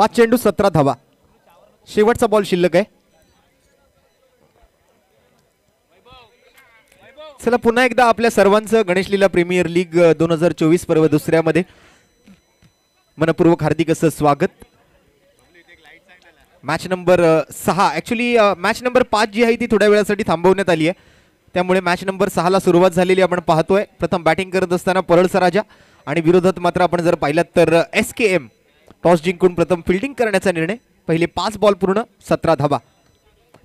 5 चेंडू 17 धावा. शेवटचा बॉल शिल्लक आहे. चला पुन्हा एकदा आपल्या सर्वांचं गणेश लीला प्रीमियर लीग 2024 पर्व दुसऱ्यामध्ये मनपूर्वक हार्दिक असं स्वागत. Match number 6 actually match number 5 जी आहे ती थोड्या वेळासाठी थांबवण्यात आली आहे. त्यामुळे मॅच नंबर 6 ला सुरुवात झालेली आपण पाहतोय. प्रथम बॅटिंग करत असताना परळचा राजा आणि विरोधात मात्र आपण जर पाहिलात तर SKM टॉस जिंकून प्रथम फिल्डिंग करण्याचा निर्णय. पहिले 5 बॉल पूर्ण 17 धावा.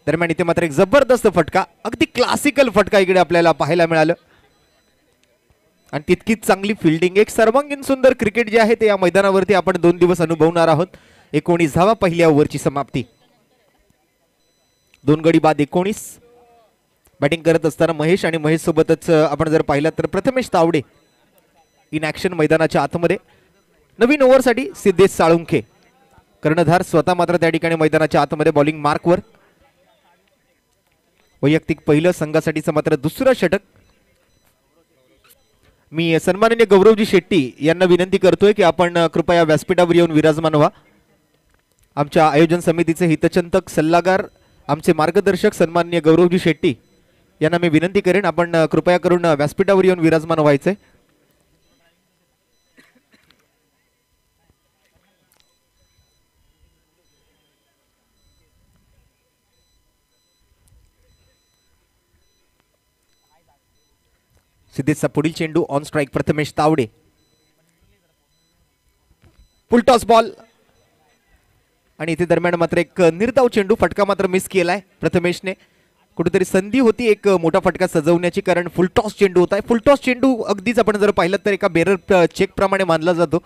दरम्यान इथे मात्र एक जबरदस्त फटका, अगदी क्लासिकल फटका इकडे आपल्याला पाहायला मिळालं आणि तितकीच चांगली फिल्डिंग. एक सर्वांगीण सुंदर क्रिकेट जे आहे ते या मैदानावरती आपण 2 दिवस अनुभवणार आहोत. 19 धावा पहिल्या ओव्हरची समाप्ती. 2 गडी बाद 19. बॅटिंग करत असताना महेश आणि महेश सोबतच आपण जर पाहिलं तर प्रथमेश तावडे इन ऍक्शन मैदानाच्या आतमध्ये. नवीन ओव्हरसाठी सिद्धेश साळुंखे कर्णधार स्वतः मात्र त्या ठिकाणी मैदानाच्या आतमध्ये बॉलिंग मार्कवर. वैयक्तिक पहिलं संघासाठीचं मात्र दुसरं षटक. मी सन्माननीय गौरवजी शेट्टी यांना विनंती करतोय की आपण कृपया व्यासपीठावर येऊन विराजमान व्हा. आमच्या आयोजन समितीचे हितचिंतक सल्लागार आमचे मार्गदर्शक सन्माननीय गौरवजी शेट्टी यांना मी विनंती करेन आपण कृपया करून व्यासपीठावर येऊन विराजमान व्हायचे. सिद्धेशचा पुढील चेंडू on strike Prathamesh Tawde. Full toss ball आणि इथे दरम्यान मात्र एक निर्धाव चेंडू. फटका मात्र मिस केलाय प्रथमेशने. कुठेतरी संधी होती एक मोठा फटका सजवण्याची, कारण फुल टॉस चेंडू होता. फुल टॉस चेंडू अगदीच आपण जर पाहिलं तर एका बेरर चेक प्रमाणे मानला जातो,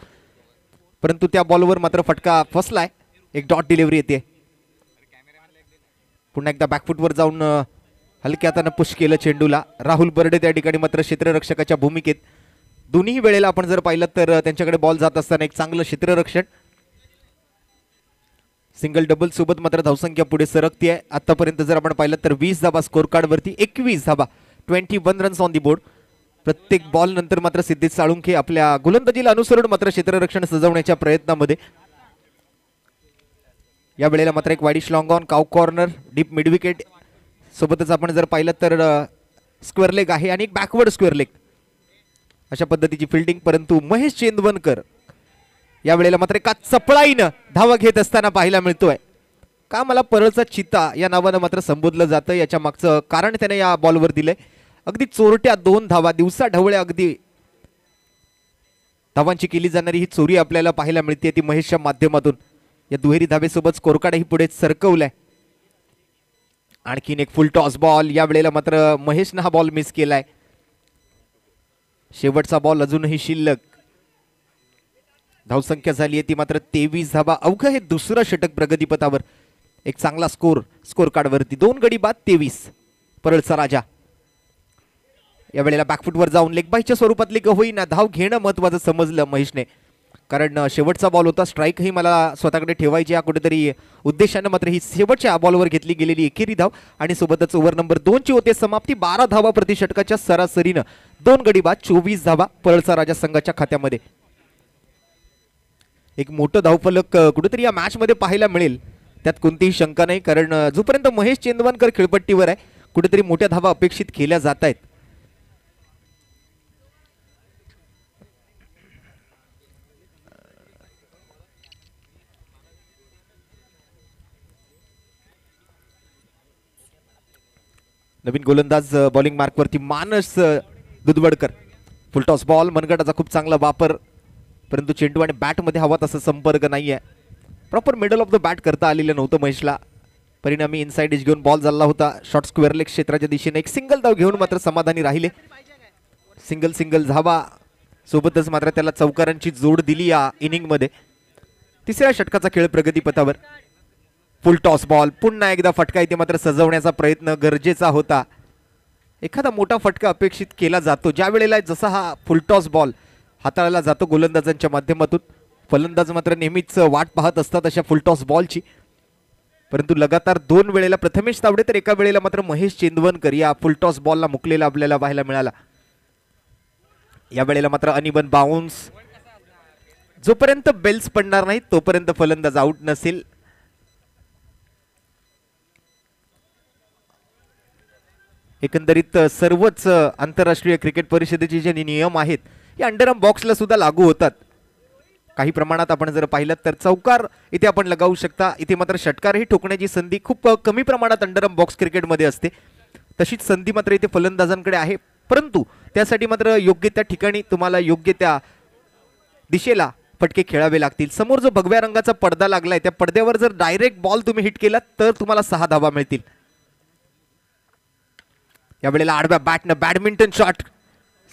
परंतु त्या बॉलवर मात्र फटका फसलाय. एक डॉट डिलिव्हरी येते. पुन्हा एकदा बॅकफुटवर जाऊन हलक्या हाताने पुश केलं चेंडूला. राहुल बर्डे त्या ठिकाणी मात्र क्षेत्ररक्षकाच्या भूमिकेत. दोन्ही वेळेला आपण जर पाहिलं तर त्यांच्याकडे बॉल जात असताना एक चांगलं क्षेत्ररक्षण. सिंगल डबल सोबत मात्र धावसंख्या पुढे सरकती आहे. आतापर्यंत जर आपण पाहिलं तर 20 धावा स्कोर कार्ड वरती. 21 धावा 21 रन्स ऑन दी बोर्ड. प्रत्येक बॉल नंतर मात्र सिद्धेश साळुंखे आपल्या गोलंदाजीला अनुसरून मात्र क्षेत्ररक्षण सजवण्याच्या प्रयत्नामध्ये. या वेळेला मात्र एक widish long on, cow corner, deep mid wicket सोबतच आपण जर पाहिलं तर स्क्वेअर लेग आहे आणि एक बॅकवर्ड स्क्वेअर लेग अशा पद्धतीची फिल्डिंग. परंतु महेश चेंदवनकर या वेळेला मात्र एका चपळाईनं धावा घेत असताना पाहायला मिळतोय. का मला परळचा चिता या नावानं मात्र संबोधलं जातं याच्या मागचं कारण त्याने या बॉलवर दिलंय. अगदी चोरट्या 2 धावा, दिवसा ढवळ्या अगदी धावांची केली जाणारी ही चोरी आपल्याला पाहायला मिळते ती महेशच्या माध्यमातून. या दुहेरी धावेसोबत स्कोर कार्डही पुढे सरकवलाय. आणखीन एक फुल टॉस बॉल. या वेळेला मात्र महेशनं हा बॉल मिस केलाय. शेवटचा बॉल अजूनही शिल्लक. धावसंख्या झाली आहे ती मात्र 23 धावा. अवघं हे दुसरं षटक प्रगतीपथावर. एक चांगला स्कोर कार्डवरती 2 गडी बाद 23. परळचा राजा या वेळेला बॅकफुटवर जाऊन लेग बायच्या स्वरूपातली का होईना धाव घेणं महत्वाचं समजलं महेशने, कारण शेवटचा बॉल होता. स्ट्राईकही मला स्वतःकडे ठेवायची या कुठेतरी उद्देशानं मात्र ही शेवटच्या बॉलवर घेतली गेलेली एकेरी धाव आणि सोबतच ओव्हर नंबर 2 ची होते समाप्ती. 12 धावा प्रति षटकाच्या सरासरीनं 2 गडी बाद 24 धावा परळचा राजा संघाच्या खात्यामध्ये. एक मोठं धावफलक कुठेतरी या मॅच मध्ये पाहायला मिळेल त्यात कोणतीही शंका नाही, कारण जोपर्यंत महेश चेंदवनकर खेळपट्टीवर आहे कुठेतरी मोठ्या धावा अपेक्षित केल्या जात आहेत. नवीन गोलंदाज बॉलिंग मार्कवरती मानस दुधवडकर. Full toss ball. मनगटाचा खूप चांगला वापर, परंतु चेंडू आणि बॅटमध्ये हवा तसा संपर्क नाहीये. Proper middle of the bat करता आलेलं नव्हतं महेशला. परिणामी इनसाइड एज घेऊन बॉल झाला होता. शॉर्ट स्क्वेअर लेग क्षेत्राच्या दिशेने एक सिंगल धाव घेऊन मात्र समाधानी राहिले. सिंगल धावा सोबतच मात्र त्याला चौकारांची जोड दिली या इनिंग मध्ये. तिसऱ्या षटकाचा खेळ प्रगतीपथावर. फुल टॉस बॉल. पुन्हा एकदा फटका इथे मात्र सजवण्याचा प्रयत्न गरजेचा होता. एखादा मोठा फटका अपेक्षित केला जातो ज्या वेळेला जसा हा फुल टॉस बॉल हाताळला जातो गोलंदाजांच्या माध्यमातून. फलंदाज मात्र नेहमीच वाट पाहत असतात अशा फुल टॉस बॉलची. परंतु लगातार 2 वेळेला प्रथमेश तावडे तर एका वेळेला मात्र महेश चेंदवनकर या फुल टॉस बॉलला मुकलेला आपल्याला पाहायला मिळाला. या वेळेला मात्र अनिबन बाउन्स. जोपर्यंत बेल्स पडणार नाही तोपर्यंत फलंदाज आउट नसेल. एकंदरीत सर्वच आंतरराष्ट्रीय क्रिकेट परिषदेचे जे नियम आहेत हे अंडरआर्म बॉक्सला सुद्धा लागू होतात. काही प्रमाणात आपण जर पाहिलं तर चौकार इथे आपण लगावू शकता. इथे मात्र षटकारही ठोकण्याची संधी खूप कमी प्रमाणात अंडरआर्म बॉक्स क्रिकेटमध्ये असते. तशीच संधी मात्र इथे फलंदाजांकडे आहे, परंतु त्यासाठी मात्र योग्य त्या ठिकाणी तुम्हाला योग्य त्या दिशेला फटके खेळावे लागतील. समोर जो भगव्या रंगाचा पडदा लागलाय त्या पडद्यावर जर डायरेक्ट बॉल तुम्ही हिट केला तर तुम्हाला 6 धावा मिळतील. यावेळेला आडव्या बॅटनं बॅडमिंटन शॉट,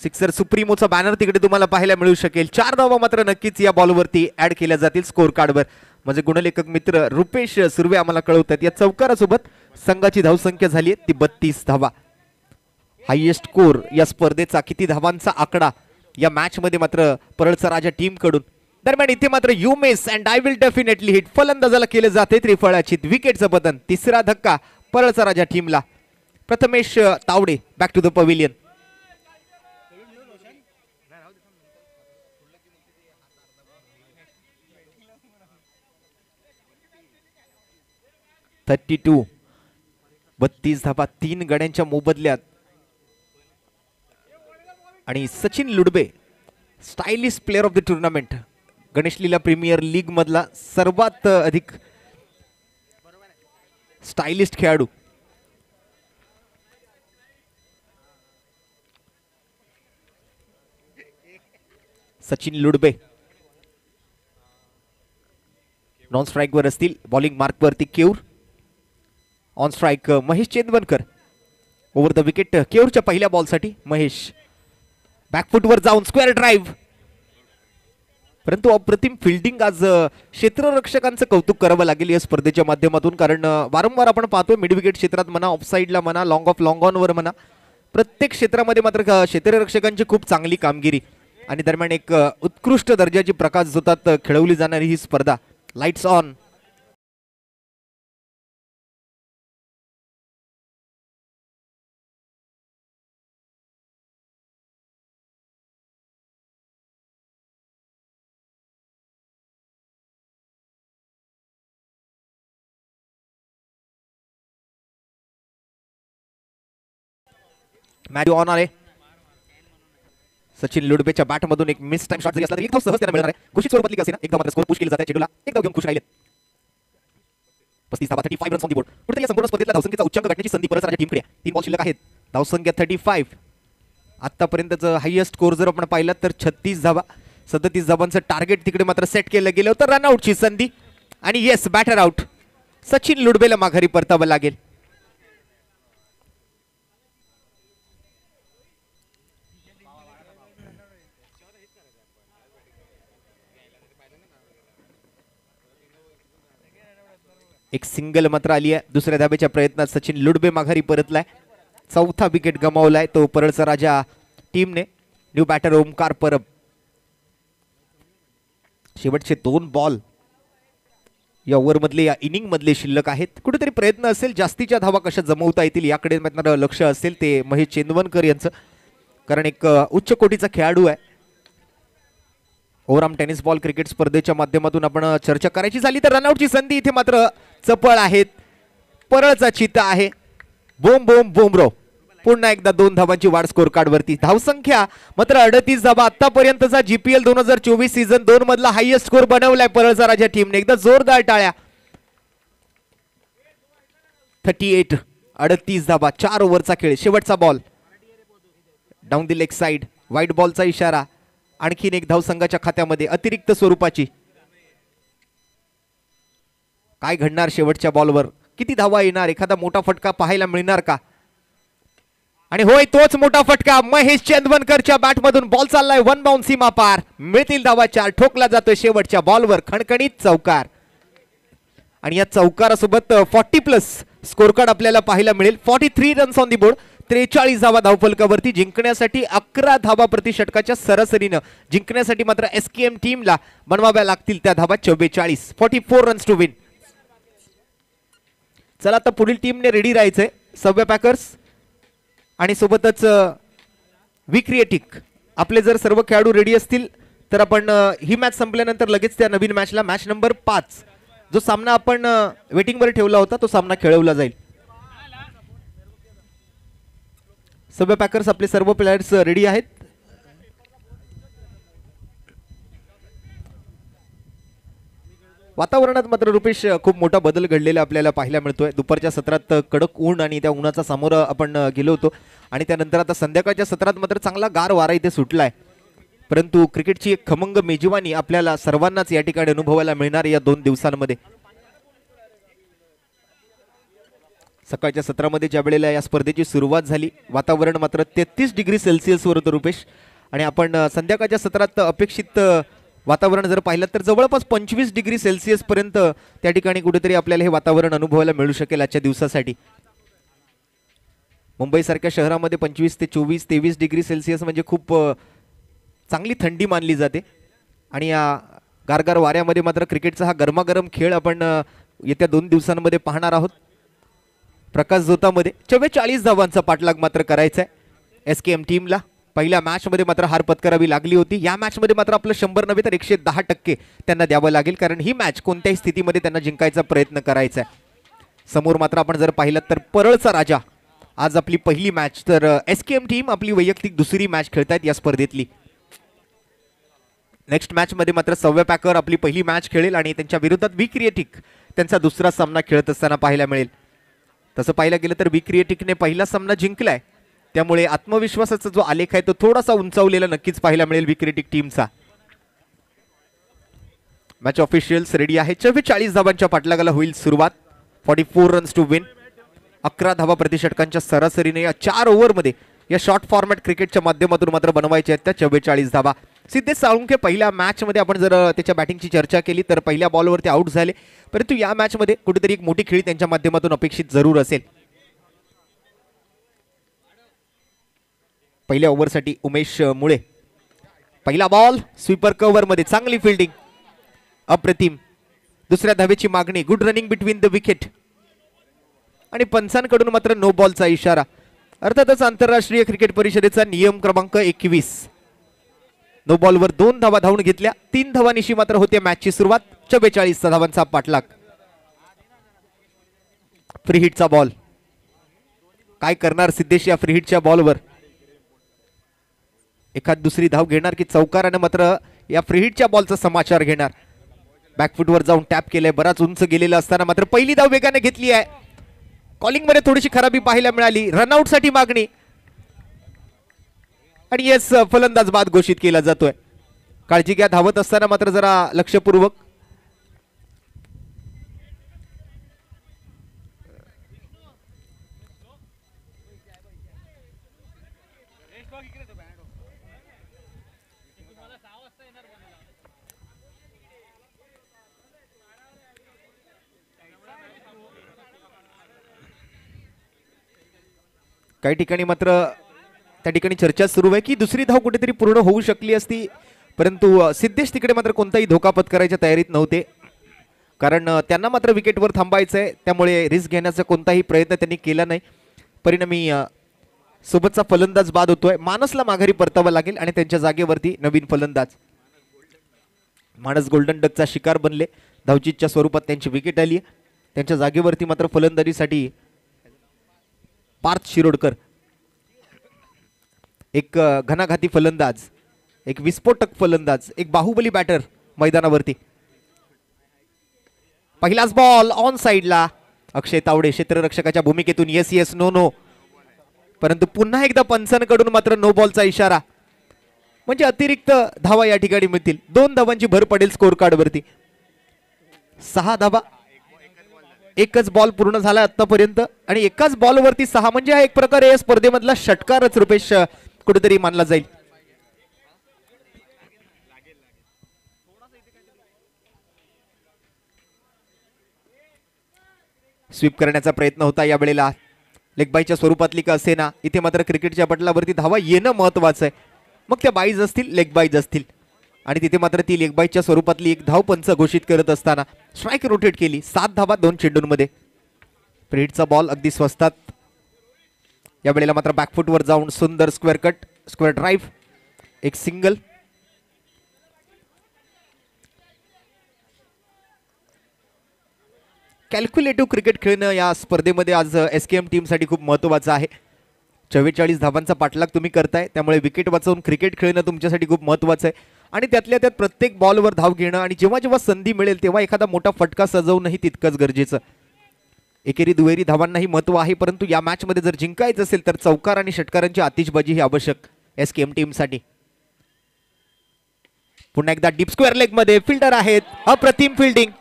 सिक्सर सुप्रीमोचा बॅनर तिकडे तुम्हाला पाहायला मिळू शकेल. 4 धावा मात्र नक्कीच या बॉलवरती ऍड केल्या जातील स्कोर कार्डवर. म्हणजे गुणलेखक मित्र रुपेश सुर्वे आम्हाला कळवतात या चौकारासोबत संघाची धावसंख्या झाली आहे ती 32 धावा. हायएस्ट स्कोर या स्पर्धेचा, किती धावांचा आकडा या मॅच मध्ये मात्र परळचा राजा टीम कडून. दरम्यान इथे मात्र you miss and I will definitely hit फलंदाजाला केले जाते त्रिफळाची विकेटचं पतन. तिसरा धक्का परळचा राजा टीमला. Prathamesh Tawde back to the pavilion. (32) 32 धावा 3 गड्यांच्या मोबदल्यात. आणि Sachin Ludbe stylish player of the tournament, Ganesh Leela premier league मधला सर्वात अधिक स्टायलिश खेळाडू. सचिन लुडबे नॉन स्ट्राइक वर असतील. बॉलिंग मार्क वरती Keyur. On strike Mahesh Chendvankar. Over the wicket केऊरच्या पहिल्या बॉलसाठी महेश बॅकफुटवर जाऊन स्क्वेअर ड्राईव्ह. परंतु अप्रतिम फिल्डिंग आज क्षेत्ररक्षकांचं कौतुक करावं लागेल या स्पर्धेच्या माध्यमातून. कारण वारंवार आपण पाहतोय मिड विकेट क्षेत्रात म्हणा, ऑफ साईडला म्हणा, लॉंग ऑफ लॉंग ऑन वर म्हणा, प्रत्येक क्षेत्रामध्ये मात्र क्षेत्ररक्षकांची खूप चांगली कामगिरी. आणि दरम्यान एक उत्कृष्ट दर्जाची प्रकाश जोतात खेळवली जाणारी ही स्पर्धा. Lights on. मॅच ऑन आहे. सचिन लुडबेच्या बॅटमधून एक मिस टाइम शॉट जरी असला तरी एक धाव सहज त्याला मिळणार आहे. घोषित स्वरूपातली का असेना एक धाव मात्र स्कोर पुश केली जाते. चेंडूला एक धाव घेऊन खुश राहिले. 35 धावा 35 रन्स ऑन दी बोर्ड. कुठेतरी या संपूर्ण स्पर्धेतला धावसंख्येचा उच्चांक गाठण्याची संधी परत राजा टीमकडे. 3 बॉल शिल्लक आहेत. धावसंख्या 35. आतापर्यंतचं हायएस्ट स्कोर जर आपण पाहिला तर 36 धावा. 37 धावांचं टार्गेट तिकडे मात्र सेट केलं गेलं होतं. रनआउटची संधी आणि येस बॅटर आउट. सचिन लुडबेला माघारी परतावं लागेल. एक सिंगल मात्र आली आहे. दुसऱ्या धाब्याच्या प्रयत्नात सचिन लुडबे माघारी परतलाय. चौथा विकेट गमावलाय तो परळचा राजा टीमने. New batter Omkar Parab. शेवटचे 2 बॉल या ओव्हर मधले या इनिंग मधले शिल्लक आहेत. कुठेतरी प्रयत्न असेल जास्तीच्या धावा कशा जमवता येतील याकडे मात्र लक्ष असेल ते महेश चेंदवनकर यांचं. कारण एक उच्च कोटीचा खेळाडू आहे. ओव्हरआर्म टेनिस बॉल क्रिकेट स्पर्धेच्या माध्यमातून आपण चर्चा करायची झाली तर रनआउटची संधी इथे मात्र चपळ आहेत. परळचा चित्ता आहे. बोम बोम बोमरो. पुन्हा एकदा 2 धावांची वाढ स्कोर कार्ड वरती. धावसंख्या मात्र 38 धावा. आतापर्यंतचा जीपीएल 2024 सीझन 2 मधला हायएस्ट स्कोर बनवलाय परळचा राजा टीमने. एकदा जोरदार टाळ्या. 38 38 धावा. 4 ओव्हरचा खेळ. शेवटचा ball down the leg side. White बॉलचा इशारा. आणखीन एक धाव संघाच्या खात्यामध्ये अतिरिक्त स्वरूपाची. काय घडणार शेवटच्या बॉलवर? किती धावा येणार? एखादा मोठा फटका पाहायला मिळणार का? आणि होय तोच मोठा फटका महेश चेंदवनकरच्या बॅटमधून. बॉल चाललाय 1 बाउंस सीमा पार. मिळतील धावा 4. ठोकला जातोय शेवटच्या बॉलवर खणखणीत चौकार. आणि या चौकारासोबत 40+ स्कोर कार्ड आपल्याला पाहायला मिळेल. 43 रन्स ऑन दी बोर्ड. 43 धावा धावफलकावरती. जिंकण्यासाठी 11 धावा प्रति षटकाच्या सरासरीनं. जिंकण्यासाठी मात्र एसकेएम टीमला बनवाव्या लागतील त्या धावा 44. 44 रन्स टू विन. चला आता पुढील टीमने रेडी राहायचंय. सव्या पॅकर्स आणि सोबतच विक्रिएटिक. आपले जर सर्व खेळाडू रेडी असतील तर आपण ही मॅच संपल्यानंतर लगेच त्या नवीन मॅचला मॅच नंबर 5 जो सामना आपण वेटिंगवर ठेवला होता तो सामना खेळवला जाईल. सबवे पॅकर्स आपले सर्व प्लेयर्स रेडी आहेत. वातावरणात मात्र रुपेश खूप मोठा बदल घडलेला आपल्याला पाहायला मिळतोय. दुपारच्या सत्रात कडक ऊन आणि त्या उन्हाचा सामोरं आपण गेलो होतो आणि त्यानंतर आता संध्याकाळच्या सत्रात मात्र चांगला गार वारा इथे सुटलाय. परंतु क्रिकेटची एक खमंग मेजवानी आपल्याला सर्वांनाच या ठिकाणी अनुभवायला मिळणार या 2 दिवसांमध्ये. सकाळच्या सत्रामध्ये ज्या वेळेला या स्पर्धेची सुरुवात झाली वातावरण मात्र 33 डिग्री सेल्सिअस वर होतं रुपेश आणि आपण संध्याकाळच्या सत्रात अपेक्षित वातावरण जर पाहिलं तर जवळपास 25 डिग्री सेल्सिअस पर्यंत त्या ठिकाणी कुठेतरी आपल्याला हे वातावरण अनुभवायला मिळू शकेल आजच्या दिवसासाठी. मुंबई सारख्या शहरामध्ये 25 ते 24 23 डिग्री सेल्सिअस म्हणजे खूप चांगली थंडी मानली जाते आणि या गारगार वाऱ्यामध्ये मात्र क्रिकेटचा हा गरमागरम खेळ आपण येत्या 2 दिवसांमध्ये पाहणार आहोत. प्रकाश झोतामध्ये 44 धावांचा पाठलाग मात्र करायचा आहे SKM टीमला. पहिल्या मॅच मध्ये मात्र हार पत्करावी लागली होती. या मॅच मध्ये मात्र आपलं 100 नव्हे तर 110% त्यांना द्यावं लागेल कारण ही मॅच कोणत्याही स्थितीमध्ये त्यांना जिंकायचा प्रयत्न करायचा आहे. समोर मात्र आपण जर पाहिलं तर परळचा राजा आज आपली पहिली मॅच तर SKM टीम आपली वैयक्तिक दुसरी मॅच खेळतायत या स्पर्धेतली. नेक्स्ट मॅच मध्ये मात्र सव्या पॅकर आपली पहिली मॅच खेळेल आणि त्यांच्या विरोधात वी क्रिएटिक त्यांचा दुसरा सामना खेळत असताना पाहायला मिळेल. तसं पाहायला गेलं तर वी क्रिएटिकने पहिला सामना जिंकलाय त्यामुळे आत्मविश्वासाचा जो आलेख आहे तो थोडासा उंचावलेला नक्कीच पाहायला मिळेल वी क्रिएटिक टीमचा. मॅच ऑफिशियल्स रेडी आहे. 44 धावांच्या पाठलागाला होईल सुरुवात. 44 रन्स टू विन. 11 धावा प्रतिषटकांच्या सरासरीने या 4 ओव्हरमध्ये या शॉर्ट फॉर्मॅट क्रिकेटच्या माध्यमातून मात्र बनवायच्या आहेत त्या 44 धावा. सिद्धेश साळुंखे पहिल्या मॅच मध्ये आपण जर त्याच्या बॅटिंगची चर्चा केली तर पहिल्या बॉलवरती आउट झाले परंतु या मॅच मध्ये कुठेतरी एक मोठी खेळी त्यांच्या माध्यमातून अपेक्षित जरूर असेल. पहिल्या ओव्हरसाठी उमेश मुळे. पहिला बॉल स्वीपर कव्हर मध्ये चांगली फिल्डिंग अप्रतिम. दुसऱ्या धावेची मागणी. Good running between the wicket आणि पंचांकडून मात्र नो बॉलचा इशारा. अर्थातच आंतरराष्ट्रीय क्रिकेट परिषदेचा नियम क्रमांक 21. नो बॉलवर 2 धावा धावून घेतल्या. 3 धावांनिशी मात्र होते मॅचची सुरुवात. 44 धावांचा पाठलाग. फ्री हिटचा बॉल. काय करणार सिद्धेश या फ्री हिटच्या बॉलवर. एखाद दुसरी धाव घेणार की चौकाराने मात्र या फ्री हिटच्या बॉलचा समाचार घेणार. बॅकफुटवर जाऊन टॅप केलंय. बराच उंच गेलेला असताना मात्र पहिली धाव वेगाने घेतली आहे. कॉलिंग मध्ये थोडीशी खराबी पाहायला मिळाली. रनआउट साठी मागणी आणि येस फलंदाज बाद घोषित केला जातोय. काळजी घ्या धावत असताना मात्र जरा लक्षपूर्वक. काही ठिकाणी मात्र त्या ठिकाणी चर्चा सुरू आहे की दुसरी धाव कुठेतरी पूर्ण होऊ शकली असती परंतु सिद्धेश तिकडे मात्र कोणताही धोका पत्करायच्या तयारीत नव्हते कारण त्यांना मात्र विकेटवर थांबायचंय त्यामुळे रिस्क घेण्याचा कोणताही प्रयत्न त्यांनी केला नाही. परिणामी सोबतचा फलंदाज बाद होतोय. मानसला माघारी परतावा लागेल आणि त्यांच्या जागेवरती नवीन फलंदाज. मानस गोल्डन डकचा शिकार बनले. धावचीतच्या स्वरूपात त्यांची विकेट आली. त्यांच्या जागेवरती मात्र फलंदाजीसाठी पार्थ शिरोडकर. एक घणाघाती फलंदाज, एक विस्फोटक फलंदाज, एक बाहुबली बॅटर मैदानावरती. पहिलाच बॉल ऑन साइडला. अक्षय तावडे क्षेत्ररक्षकाच्या भूमिकेतून येस येस नो नो परंतु पुन्हा एकदा पंचांकडून मात्र नो बॉलचा इशारा. म्हणजे अतिरिक्त धावा या ठिकाणी मिळतील. 2 धावांची भर पडेल स्कोर कार्ड वरती. 6 धावा. एकच बॉल पूर्ण झाला आतापर्यंत आणि एकाच बॉलवरती 6 म्हणजे हा एक प्रकारे या स्पर्धेमधला षटकारच रुपेश कुठेतरी मानला जाईल. स्वीप करण्याचा प्रयत्न होता या वेळेला. लेगबाईच्या स्वरूपातली का असेना इथे मात्र क्रिकेटच्या पटलावरती धावा येणं महत्वाचं आहे. मग त्या बाईज असतील लेगबाईज असतील आणि तिथे मात्र ती लेगबाईच्या स्वरूपातली एक धाव पंच घोषित करत असताना स्ट्राईक रोटेट केली. 7 धावा 2 चेंडूंमध्ये. फ्रीहिटचा बॉल अगदी स्वस्तात. या वेळेला मात्र बॅकफुटवर जाऊन सुंदर स्क्वेअर कट, स्क्वेअर ड्राईव्ह, एक सिंगल. कॅल्क्युलेटिव्ह क्रिकेट खेळणं या स्पर्धेमध्ये आज SKM टीमसाठी खूप महत्त्वाचं आहे. 44 धावांचा पाठलाग तुम्ही करताय, त्यामुळे विकेट वाचवून क्रिकेट खेळणं तुमच्यासाठी खूप महत्त्वाचं आहे. आणि त्यातल्या त्यात प्रत्येक बॉलवर धाव घेणं आणि जेव्हा जेव्हा संधी मिळेल तेव्हा एखादा मोठा फटका सजवणंही तितकंच गरजेचं. एकेरी दुहेरी धावांनाही महत्त्व आहे, परंतु या मॅचमध्ये जर जिंकायचं असेल तर चौकार आणि षटकारांची आतिषबाजी ही आवश्यक SKM टीमसाठी. पुन्हा एकदा डीप स्क्वेअर लेग मध्ये फिल्डर आहेत, अप्रतिम फिल्डिंग.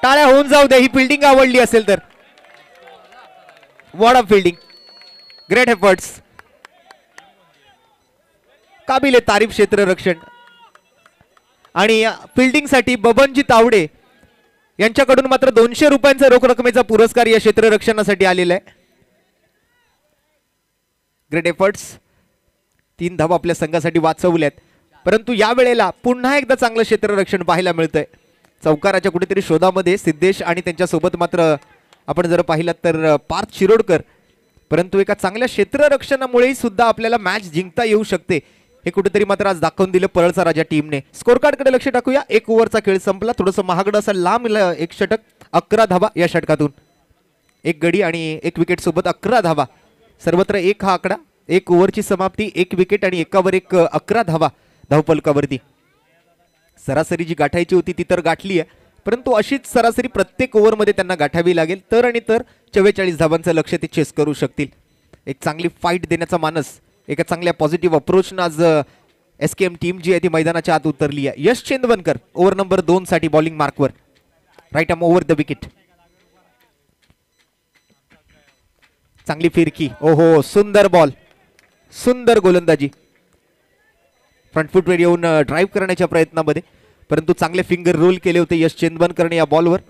टाळ्या होऊन जाऊ दे, ही फिल्डिंग आवडली असेल तर. What a fielding, great efforts, काबिले तारीफ क्षेत्ररक्षण. आणि फिल्डिंगसाठी बबनजी तावडे यांच्याकडून मात्र 200 रुपयांचा रोख रकमेचा पुरस्कार या क्षेत्ररक्षणासाठी आलेला आहे. Great efforts. 3 धावा आपल्या संघासाठी वाचवल्यात, परंतु या वेळेला पुन्हा एकदा चांगलं क्षेत्ररक्षण पाहायला मिळतंय. चौकाराच्या कुठेतरी शोधामध्ये सिद्धेश आणि त्यांच्यासोबत मात्र आपण जर पाहिलात तर पार्थ शिरोडकर, परंतु एका चांगल्या क्षेत्ररक्षणामुळे सुद्धा आपल्याला मॅच जिंकता येऊ शकते हे कुठेतरी मात्र आज दाखवून दिलं परळचा राजा टीमने. स्कोर कार्डकडे लक्ष टाकूया. 1 ओव्हरचा खेळ संपला. थोडंसं महागडं असा लांब एक षटक, 11 धावा या षटकातून. 1 गडी आणि 1 विकेट सोबत 11 धावा. सर्वत्र 1 हा आकडा. 1 ओव्हरची समाप्ती, 1 विकेट आणि एकावर 1 11 धावा धावफलकावरती. सरासरी जी गाठायची होती ती तर गाठली आहे, परंतु अशीच सरासरी प्रत्येक ओव्हरमध्ये त्यांना गाठावी लागेल तर आणि तर 44 धावांचं लक्ष्य ते चेस करू शकतील. एक चांगली फाईट देण्याचा मानस, एका चांगल्या पॉझिटिव्ह अप्रोचनं आज SKM टीम जी आहे ती मैदानाच्या आत उतरली आहे. यश चेंदवनकर ओव्हर नंबर 2 साठी बॉलिंग मार्कवर. Right arm over the wicket. चांगली फिरकी, ओहो सुंदर बॉल, सुंदर गोलंदाजी. फ्रंट फुटवर येऊन ड्राईव्ह करण्याच्या प्रयत्नामध्ये, परंतु चांगले फिंगर रोल केले होते यश चेंदवनकरने या बॉलवर.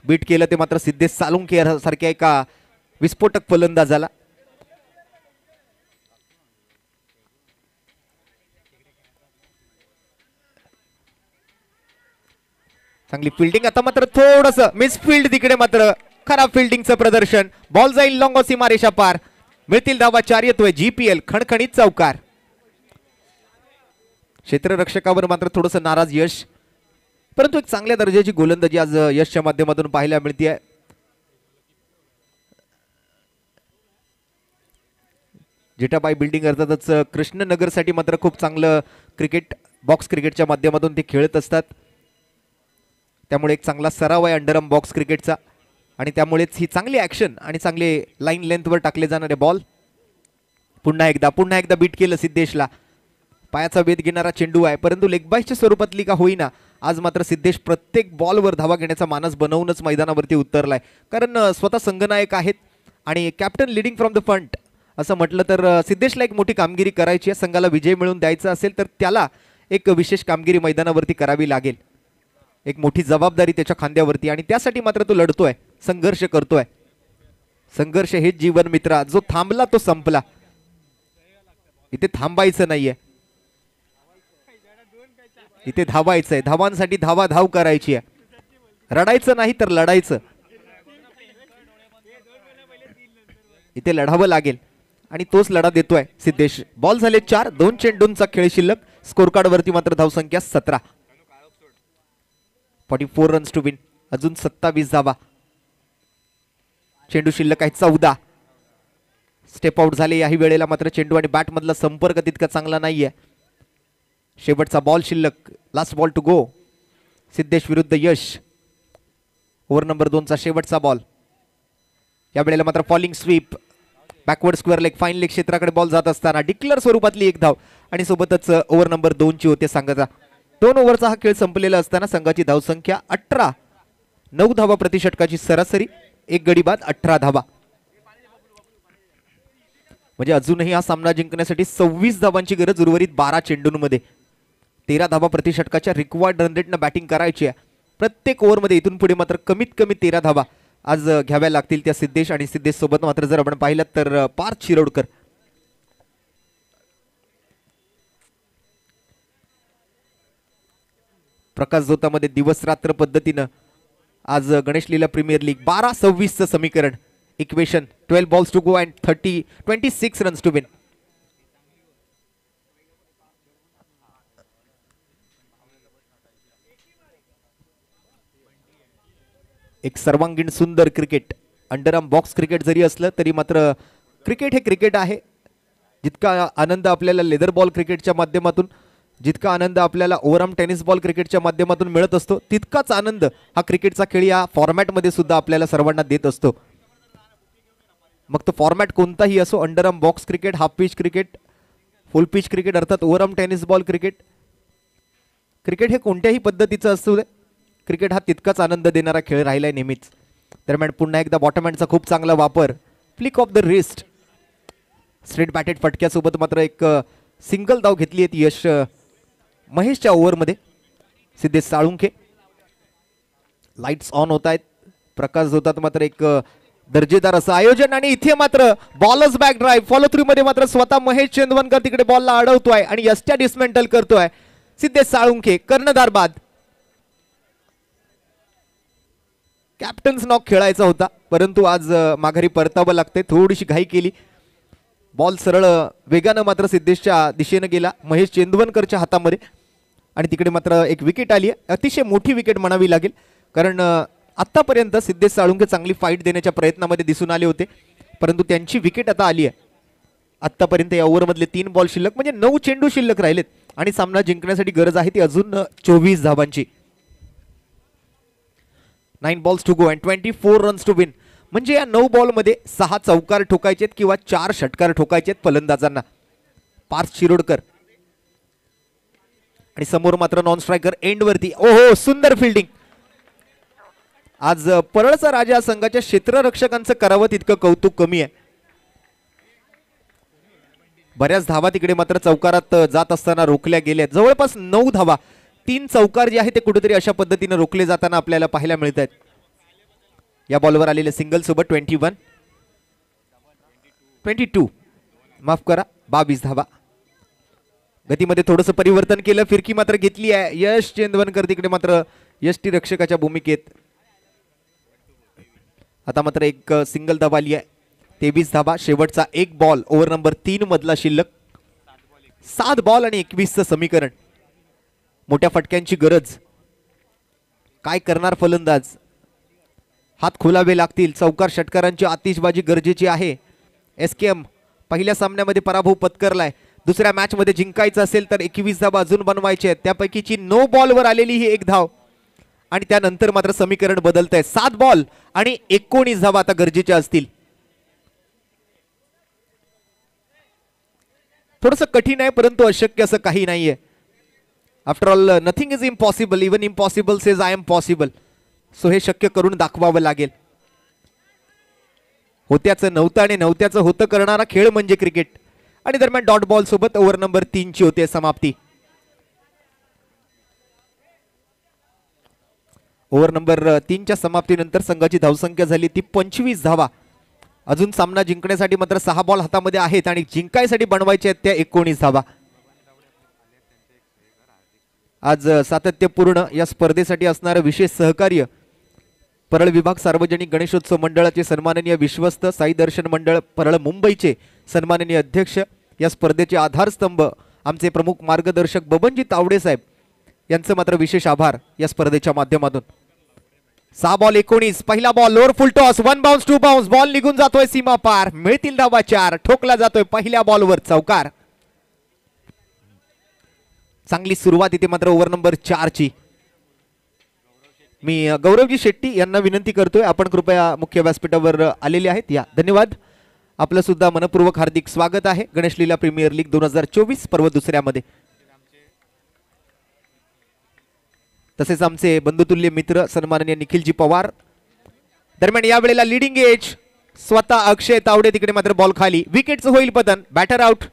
बीट केलं ते मात्र सिद्धेश सालुंके सारख्या एका विस्फोटक फलंदाजाला. चांगली फिल्डिंग. आता मात्र थोडस मिसफिल्ड, तिकडे मात्र खराब फिल्डिंगचं प्रदर्शन. बॉल जाईल लॉंग सीमारेषा पार. मिळतील धावा, 4 येतोय. GPL खणखणीत चौकार. क्षेत्ररक्षकावर मात्र थोडस नाराज यश, परंतु एक चांगल्या दर्जाची गोलंदाजी आज यशच्या माध्यमातून पाहायला मिळते. जेठाबाई बिल्डिंग अर्थातच कृष्णनगरसाठी मात्र खूप चांगलं क्रिकेट, बॉक्स क्रिकेटच्या माध्यमातून ते खेळत असतात. त्यामुळे एक चांगला सराव आहे अंडरआर्म बॉक्स क्रिकेटचा आणि त्यामुळेच ही चांगली ऍक्शन आणि चांगले लाईन लेंथवर टाकले जाणारे बॉल. पुन्हा एकदा बीट केलं सिद्धेशला. पायाचा वेध घेणारा चेंडू आहे, परंतु लेगबाईच्या स्वरूपातली का होईना आज मात्र सिद्धेश प्रत्येक बॉलवर धावा घेण्याचा मानस बनवूनच मैदानावरती उतरलाय. कारण स्वतः संघनायक आहेत आणि captain leading from the front असं म्हटलं तर सिद्धेशला एक मोठी कामगिरी करायची आहे. संघाला विजय मिळवून द्यायचा असेल तर त्याला एक विशेष कामगिरी मैदानावरती करावी लागेल. एक मोठी जबाबदारी त्याच्या खांद्यावरती आणि त्यासाठी मात्र तो लढतोय, संघर्ष करतोय. संघर्ष हेच जीवन मित्रा, जो थांबला तो संपला. इथे थांबायचं नाहीये, इथे धावायचंय. धावांसाठी धाव करायची आहे. रडायचं नाही तर लढायचं. इथे लढावं लागेल आणि तोच लढा देतोय सिद्धेश. बॉल झाले 4, 2 चेंडूंचा खेळ शिल्लक. स्कोर कार्ड वरती मात्र धावसंख्या 17. 44 रन्स टू विन. अजून 27 धावा. चेंडू शिल्लक आहे 14. स्टेप आउट झाले याही वेळेला मात्र चेंडू आणि बॅट मधला संपर्क तितका चांगला नाहीये. शेवटचा बॉल शिल्लक, last ball to go. Siddhesh विरुद्ध यश. ओव्हर नंबर 2 चा शेवटचा बॉल. या वेळेला मात्र falling sweep, backward square leg, fine leg क्षेत्राकडे बॉल जात असताना डिक्लेअर स्वरूपातली 1 धाव आणि सोबतच ओव्हर नंबर 2 ची होते संघाचा. 2 ओव्हरचा हा खेळ संपलेला असताना संघाची धावसंख्या 18. 9 धावा प्रति षटकाची सरासरी, 1 गडी बाद, 18 धावा. म्हणजे अजूनही हा सामना जिंकण्यासाठी 26 धावांची गरज उर्वरित 12 चेंडूंमध्ये. 13 धावा प्रति षटकाच्या रिक्वायर्ड रन रेटनं बॅटिंग करायची आहे प्रत्येक ओव्हरमध्ये. इथून पुढे मात्र कमीत कमी 13 धावा आज घ्याव्या लागतील त्या सिद्धेश. आणि सिद्धेश सोबत मात्र जर आपण पाहिलं तर पार्थ शिरोडकर. प्रकाश झोतामध्ये दिवस रात्र पद्धतीनं आज गणेश लीला प्रीमियर लीग 12-26 समीकरण, equation. 12 balls to go and 26 runs to win. एक सर्वांगीण सुंदर क्रिकेट. अंडरआर्म बॉक्स क्रिकेट जरी असलं तरी मात्र क्रिकेट हे क्रिकेट आहे. जितका आनंद आपल्याला लेदर बॉल क्रिकेटच्या माध्यमातून, जितका आनंद आपल्याला ओव्हरआर्म टेनिस बॉल क्रिकेटच्या माध्यमातून मिळत असतो, तितकाच आनंद हा क्रिकेटचा खेळ या फॉर्मॅटमध्ये सुद्धा आपल्याला सर्वांना देत असतो. मग तो फॉर्मॅट कोणताही असो, underarm box cricket, half pitch cricket, full pitch cricket अर्थात overarm tennis ball cricket. Cricket हे कोणत्याही पद्धतीचं असू दे, क्रिकेट हा तितकाच आनंद देणारा खेळ राहिलाय नेहमीच. दरम्यान पुन्हा एकदा बॉटम हँडचा खूप चांगला वापर, flick off the wrist, straight batted फटक्यासोबत मात्र एक सिंगल धाव घेतली आहे यश महेशच्या ओव्हरमध्ये. सिद्धेश साळुंखे लाईट्स ऑन होत आहेत, प्रकाश होतात, मात्र एक दर्जेदार असं आयोजन. आणि इथे मात्र bowlers back drive follow through मध्ये मात्र स्वतः महेश चंदवनकर तिकडे बॉलला अडवतोय आणि यष्ट्या डिसमेंटल करतोय. सिद्धेश साळुंखे कर्णधार बाद. कॅप्टन्स नॉक खेळायचा होता, परंतु आज माघारी परतावं लागते. थोडीशी घाई केली, बॉल सरळ वेगानं मात्र सिद्धेशच्या दिशेनं गेला महेश चेंदवनकरच्या हातामध्ये आणि तिकडे मात्र एक विकेट आली आहे. अतिशय मोठी विकेट म्हणावी लागेल, कारण आतापर्यंत सिद्धेश साळुंखे चांगली फाईट देण्याच्या प्रयत्नामध्ये दिसून आले होते, परंतु त्यांची विकेट आता आली आहे. आतापर्यंत या ओव्हरमधले 3 बॉल शिल्लक, म्हणजे 9 चेंडू शिल्लक राहिलेत आणि सामना जिंकण्यासाठी गरज आहे ती अजून 24 धावांची. 9 balls to go and 24 runs to win. म्हणजे या 9 बॉलमध्ये 6 चौकार ठोकायचेत किंवा 4 षटकार ठोकायचेत फलंदाजांना. पार्थ शिरोडकर आणि समोर मात्र नॉन स्ट्रायकर एंड वरती. ओहो, सुंदर फिल्डिंग. आज परळचा राजा संघाच्या क्षेत्ररक्षकांचं करावं तितकं कौतुक कमी आहे. बऱ्याच धावा तिकडे मात्र चौकारात जात असताना रोखल्या गेल्या. जवळपास 9 धावा, 3 चौकार जे आहे ते कुठेतरी अशा पद्धतीने रोखले जाताना आपल्याला पाहायला मिळत आहेत. या बॉलवर आलेले सिंगल सोबत 22 माफ करा 22 धावा. गतीमध्ये थोडंसं परिवर्तन केलं, फिरकी मात्र घेतली आहे यश चेंदवनकर तिकडे मात्र यष्टी रक्षकाच्या भूमिकेत. आता मात्र एक सिंगल धावा आली आहे. 23 धावा, शेवटचा एक बॉल ओव्हर नंबर 3 मधला शिल्लक. 7 बॉल आणि 21चं समीकरण. मोठ्या फटक्यांची गरज. काय करणार फलंदाज? हात खोलावे लागतील. चौकार षटकारांची आतिषबाजी गरजेची आहे. एसकेएम पहिल्या सामन्यामध्ये पराभव पत्करलाय, दुसऱ्या मॅच मध्ये जिंकायचं असेल तर 21 धावा अजून बनवायचे आहेत. त्यापैकीची 9 बॉलवर आलेली ही एक धाव आणि त्यानंतर मात्र समीकरण बदलत आहे. 7 बॉल आणि 19 धावा आता गरजेच्या असतील. थोडंसं कठीण आहे, परंतु अशक्य असं काही नाहीये. After all nothing is impossible, even impossible says I am possible. So हे शक्य करून दाखवावं लागेल. होत्याचं नव्हतं आणि नव्हत्याचं होतं करणारा खेळ म्हणजे क्रिकेट. आणि दरम्यान डॉट बॉल सोबत ओव्हर नंबर 3 ची होते समाप्ती. ओव्हर नंबर 3 च्या समाप्तीनंतर संघाची धावसंख्या झाली ती 25 धावा. अजून सामना जिंकण्यासाठी मात्र 6 बॉल हातामध्ये आहेत आणि जिंकायसाठी बनवायचे आहेत त्या 19 धावा. आज सातत्यपूर्ण या स्पर्धेसाठी असणारं विशेष सहकार्य परळ विभाग सार्वजनिक गणेशोत्सव मंडळाचे सन्माननीय विश्वस्त साई दर्शन मंडळ परळ मुंबईचे सन्माननीय अध्यक्ष, या स्पर्धेचे आधारस्तंभ आमचे प्रमुख मार्गदर्शक बबनजी तावडे साहेब यांचं मात्र विशेष आभार या स्पर्धेच्या माध्यमातून. 6 बॉल 19, पहिला बॉल लोअर फुल टॉस, 1 बाउन्स 2 बाउन्स, बॉल निघून जातोय सीमा पार, मिळतील धावा 4, ठोकला जातोय पहिल्या बॉलवर चौकार. चांगली सुरुवात इथे मात्र ओव्हर नंबर 4 ची. मी गौरवजी शेट्टी यांना विनंती करतोय, आपण कृपया मुख्य व्यासपीठावर आलेले आहेत. या धन्यवाद. आपलं सुद्धा मनपूर्वक हार्दिक स्वागत आहे गणेश लीला प्रीमियर लीग 2024 पर्व दुसऱ्यामध्ये. तसेच आमचे बंधुतुल्य मित्र सन्माननीय निखिलजी पवार. दरम्यान यावेळेला लीडिंग एज स्वतः अक्षय तावडे, तिकडे मात्र बॉल खाली, विकेटचं होईल पतन, बॅटर आउट.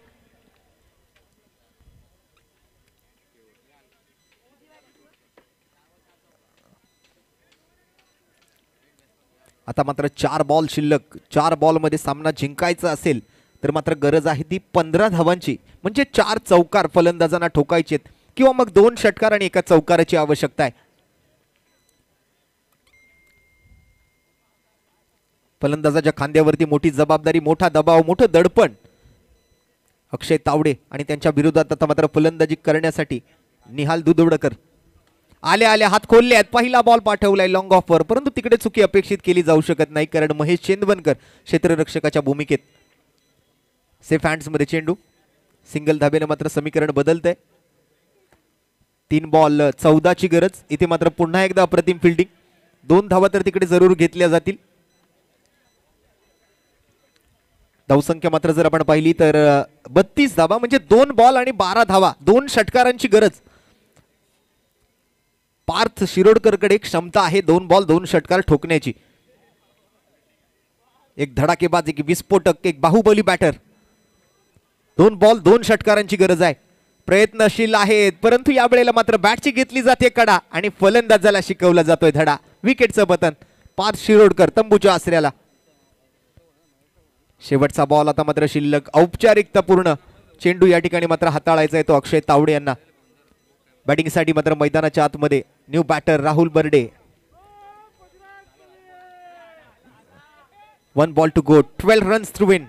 आता मात्र 4 बॉल शिल्लक. 4 बॉल मध्ये सामना जिंकायचा असेल तर मात्र गरज आहे ती 15 धावांची, म्हणजे 4 चौकार फलंदाजांना ठोकायचेत किंवा मग 2 षटकार आणि 1 चौकाराची आवश्यकता आहे. फलंदाजाच्या खांद्यावरती मोठी जबाबदारी, मोठा दबाव, मोठं दडपण. अक्षय तावडे आणि त्यांच्या विरोधात आता मात्र फलंदाजी करण्यासाठी निहाल दुधवडकर. आल्या आल्या हात खोलले आहेत. पहिला बॉल पाठवलाय लॉंग ऑफर, परंतु तिकडे चुकी अपेक्षित केली जाऊ शकत नाही, कारण महेश चेंदवनकर क्षेत्ररक्षकाच्या भूमिकेत. सेफ हँड्स मध्ये चेंडू. सिंगल धाब्याने मात्र समीकरण बदलतंय. 3 बॉल 14ची गरज. इथे मात्र पुन्हा एकदा अप्रतिम फिल्डिंग. 2 धावा तर तिकडे जरूर घेतल्या जातील. धावसंख्या मात्र जर आपण पाहिली तर 32 धावा, म्हणजे 2 बॉल आणि 12 धावा, 2 षटकारांची गरज. पार्थ शिरोडकरकडे क्षमता आहे 2 बॉल 2 षटकार ठोकण्याची. एक धडाकेबाज, एक विस्फोटक, एक बाहुबली बॅटर. 2 बॉल 2 षटकारांची गरज आहे. प्रयत्नशील आहेत, परंतु या वेळेला मात्र बॅटची घेतली जाते कडा आणि फलंदाजाला शिकवला जातोय धडा. विकेटचं पतन पार्थ शिरोडकर तंबूच्या आसऱ्याला. शेवटचा बॉल आता मात्र शिल्लक. औपचारिकता पूर्ण. चेंडू या ठिकाणी मात्र हाताळायचा आहे तो अक्षय तावडे यांना. बॅटिंगसाठी मात्र मैदानाच्या आतमध्ये new batter Rahul Barde. 1 ball to go, 12 runs to win.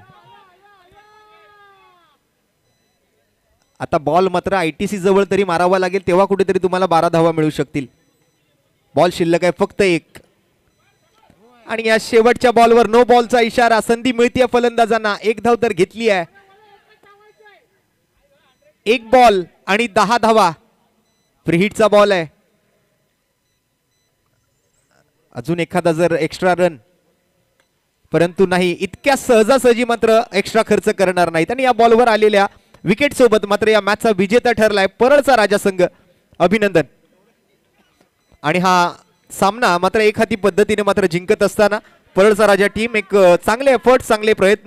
आता बॉल मात्र आयटीसी जवळ तरी मारावा लागेल, तेव्हा कुठेतरी तुम्हाला 12 धावा मिळू शकतील. बॉल शिल्लक आहे फक्त 1. आणि या शेवटच्या बॉलवर नो बॉलचा इशारा. संधी मिळते फलंदाजांना. 1 धाव तर घेतली आहे. 1 बॉल आणि 10 धावा. फ्रीहिटचा बॉल आहे. अजून एखादा जर एक्स्ट्रा रन, परंतु नाही, इतक्या सहजासहजी मात्र एक्स्ट्रा खर्च करणार नाहीत. आणि या बॉलवर आलेल्या विकेट सोबत मात्र या मॅचचा विजेता ठरलाय परळचा राजा संघ. अभिनंदन. आणि हा सामना मात्र एकहाती पद्धतीने मात्र जिंकत असताना परळचा राजा टीम एक चांगले एफर्ट, चांगले प्रयत्न